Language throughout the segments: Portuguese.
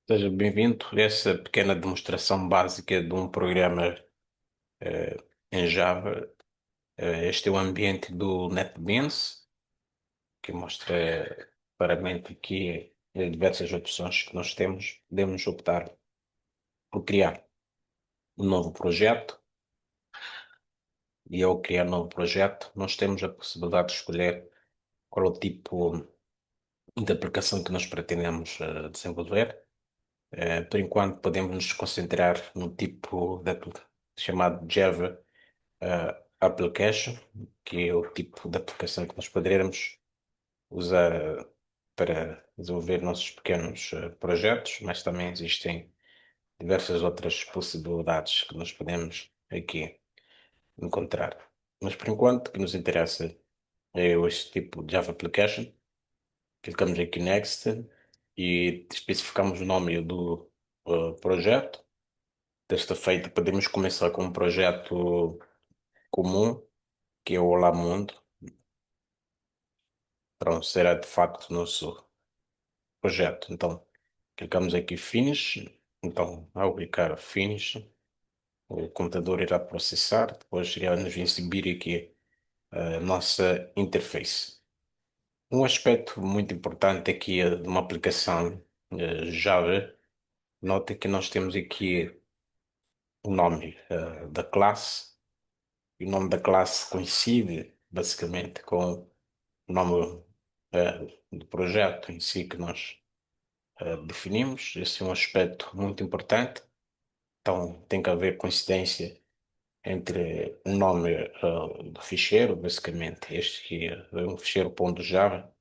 Seja bem-vindo a essa pequena demonstração básica de um programa em Java. Este é o ambiente do NetBeans, que mostra claramente aqui diversas opções que nós temos. Podemos optar por criar um novo projeto, e ao criar um novo projeto, nós temos a possibilidade de escolher qual é o tipo de aplicação que nós pretendemos desenvolver. Por enquanto, podemos nos concentrar no tipo chamado Java Application, que é o tipo de aplicação que nós poderemos usar para desenvolver nossos pequenos projetos, mas também existem diversas outras possibilidades que nós podemos aqui encontrar. Mas por enquanto, o que nos interessa é este tipo de Java Application. Clicamos aqui Next e especificamos o nome do projeto. Desta feita, podemos começar com um projeto comum, que é o Olá Mundo. Pronto, será de facto o nosso projeto. Então, clicamos aqui Finish. Então, ao clicar Finish, o computador irá processar, depois irá nos exibir aqui a nossa interface. Um aspecto muito importante aqui de uma aplicação Java, nota que nós temos aqui o nome da classe, e o nome da classe coincide basicamente com o nome do projeto em si que nós definimos. Esse é um aspecto muito importante. Então, tem que haver coincidência entre o nome do ficheiro, basicamente, este que é um ficheiro .java,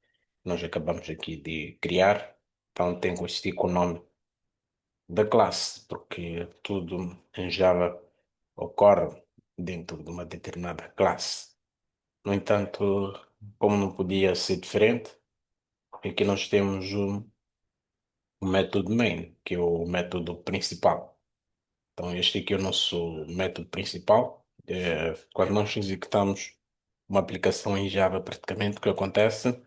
nós acabamos aqui de criar. Então, tem que coincidir com o nome da classe, porque tudo em Java ocorre dentro de uma determinada classe. No entanto, como não podia ser diferente, aqui nós temos o método main, que é o método principal. Então, este aqui é o nosso método principal. Quando nós executamos uma aplicação em Java, praticamente o que acontece,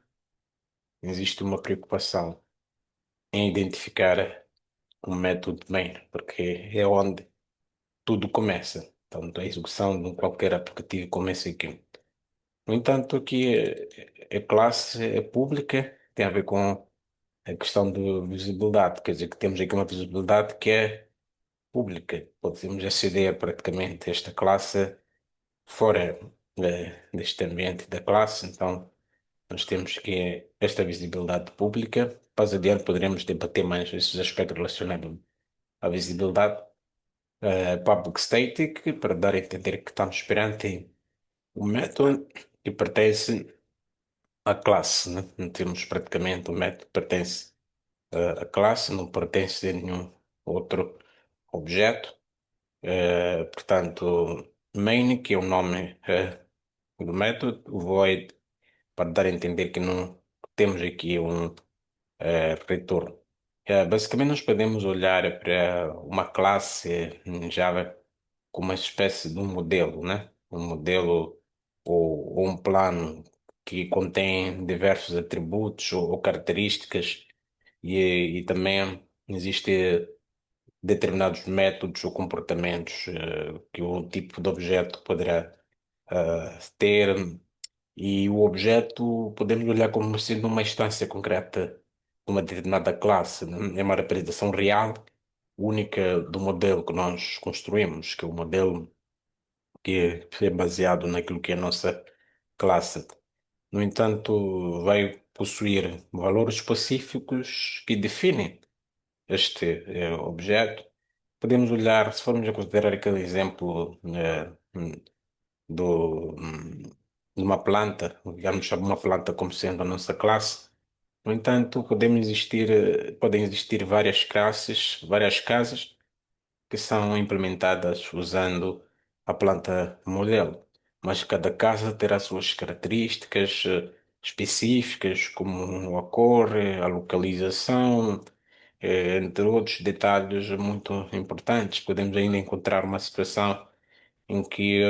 existe uma preocupação em identificar o método main, porque é onde tudo começa. Então, a execução de qualquer aplicativo começa aqui. No entanto, aqui a classe é pública, tem a ver com a questão de visibilidade, quer dizer que temos aqui uma visibilidade que é pública. Podemos aceder praticamente a esta classe fora deste ambiente da classe. Então, nós temos que esta visibilidade pública. Mais adiante poderemos debater mais esses aspectos relacionados à visibilidade. Public static, para dar a entender que estamos perante um método que pertence à classe, né? Não temos praticamente um método que pertence à classe, não pertence a nenhum outro objeto. Portanto, main, que é o nome do método, o void, para dar a entender que não temos aqui um retorno. Basicamente, nós podemos olhar para uma classe em Java como uma espécie de um modelo, né? Um modelo ou um plano que contém diversos atributos ou características e também existe determinados métodos ou comportamentos que o tipo de objeto poderá ter, e o objeto podemos olhar como sendo uma instância concreta de uma determinada classe, né? É uma representação real, única do modelo que nós construímos, que é o modelo que é baseado naquilo que é a nossa classe. No entanto, vai possuir valores específicos que definem este objeto. Podemos olhar, se formos a considerar aquele exemplo de uma planta, digamos, uma planta como sendo a nossa classe. No entanto, podem existir várias classes, várias casas que são implementadas usando a planta modelo, mas cada casa terá suas características específicas, como ocorre, a localização, entre outros detalhes muito importantes. Podemos ainda encontrar uma situação em que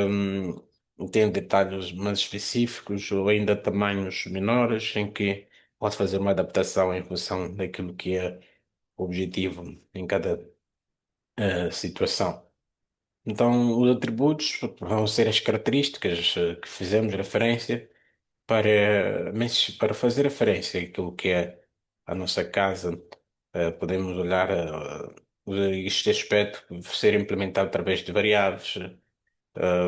tem detalhes mais específicos ou ainda tamanhos menores, em que posso fazer uma adaptação em função daquilo que é objetivo em cada situação. Então, os atributos vão ser as características que fizemos referência para fazer referência àquilo que é a nossa casa. Podemos olhar este aspecto ser implementado através de variáveis,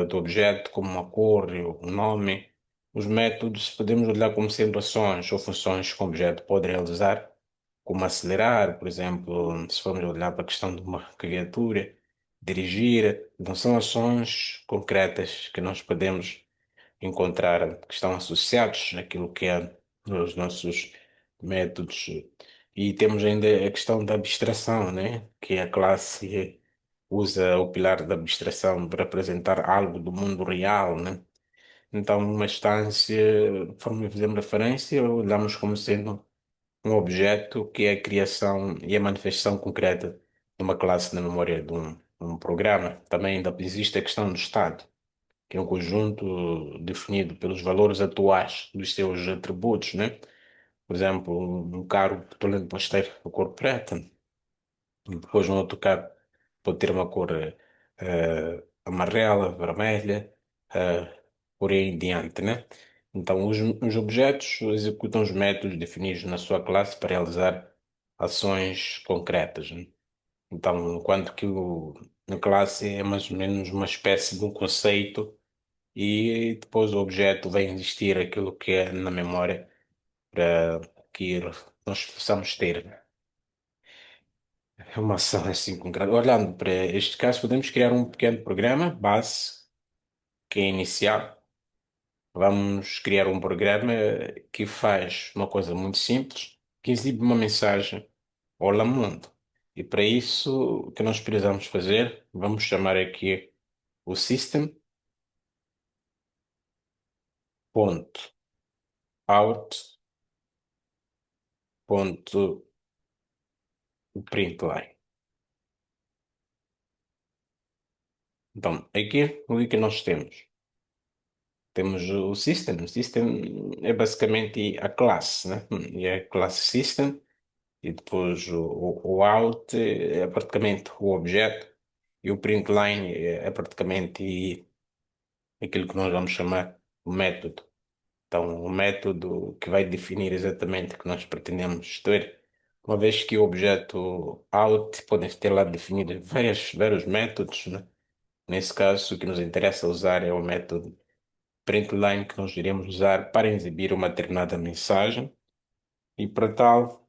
do objeto, como uma cor, um nome. Os métodos podemos olhar como sendo ações ou funções que o objeto pode realizar, como acelerar, por exemplo, se formos olhar para a questão de uma criatura, dirigir. Então, são ações concretas que nós podemos encontrar, que estão associados àquilo que é os nossos métodos. E temos ainda a questão da abstração, né? Que a classe usa o pilar da abstração para representar algo do mundo real, né? Então, uma instância, conforme fizemos referência, olhamos como sendo um objeto que é a criação e a manifestação concreta de uma classe na memória de um programa. Também ainda existe a questão do estado, que é um conjunto definido pelos valores atuais dos seus atributos, né? Por exemplo, um carro petrolero pode ter a cor preta, e depois um outro carro pode ter uma cor amarela, vermelha, por aí em diante, né? Então, os objetos executam os métodos definidos na sua classe para realizar ações concretas, né? Então, enquanto que a classe é mais ou menos uma espécie de um conceito e depois o objeto vai existir aquilo que é na memória para que nós possamos ter uma ação assim concreta. Olhando para este caso, podemos criar um pequeno programa base que é inicial. Vamos criar um programa que faz uma coisa muito simples, que exibe uma mensagem Olá Mundo. E para isso, o que nós precisamos fazer, vamos chamar aqui o system.out.println. Então, aqui o que nós temos? Temos o system. O system é basicamente a classe, né? E é a classe system. E depois o out é praticamente o objeto. E o println é praticamente aquilo que nós vamos chamar o método. Então, o método que vai definir exatamente o que nós pretendemos ter. Uma vez que o objeto out podem ter lá definidos vários métodos, né? Nesse caso, o que nos interessa usar é o método println que nós iremos usar para exibir uma determinada mensagem e para tal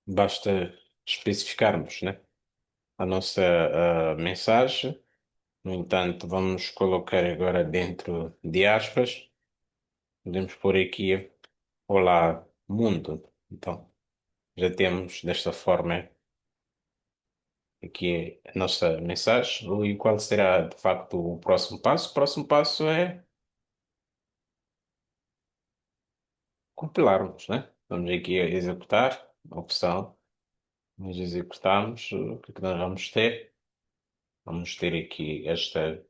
basta especificarmos, né, a nossa mensagem. No entanto, vamos colocar agora dentro de aspas, podemos pôr aqui Olá mundo. Então, já temos desta forma aqui a nossa mensagem. E qual será de facto o próximo passo? O próximo passo é compilarmos, né? Vamos aqui a executar a opção. Nós executamos, o que é que nós vamos ter? Vamos ter aqui esta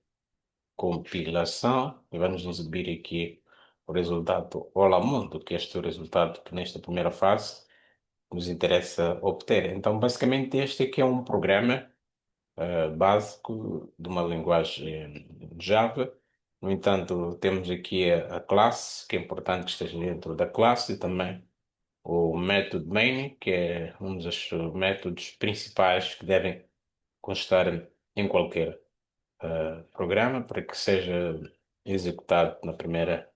compilação e vamos exibir aqui o resultado Olá Mundo, que este é o resultado que nesta primeira fase nos interessa obter. Então, basicamente, este aqui é um programa básico de uma linguagem Java. No entanto, temos aqui a classe, que é importante que esteja dentro da classe, e também o método main, que é um dos métodos principais que devem constar em qualquer programa para que seja executado na primeira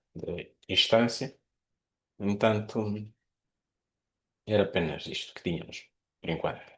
instância. No entanto, era apenas isto que tínhamos por enquanto.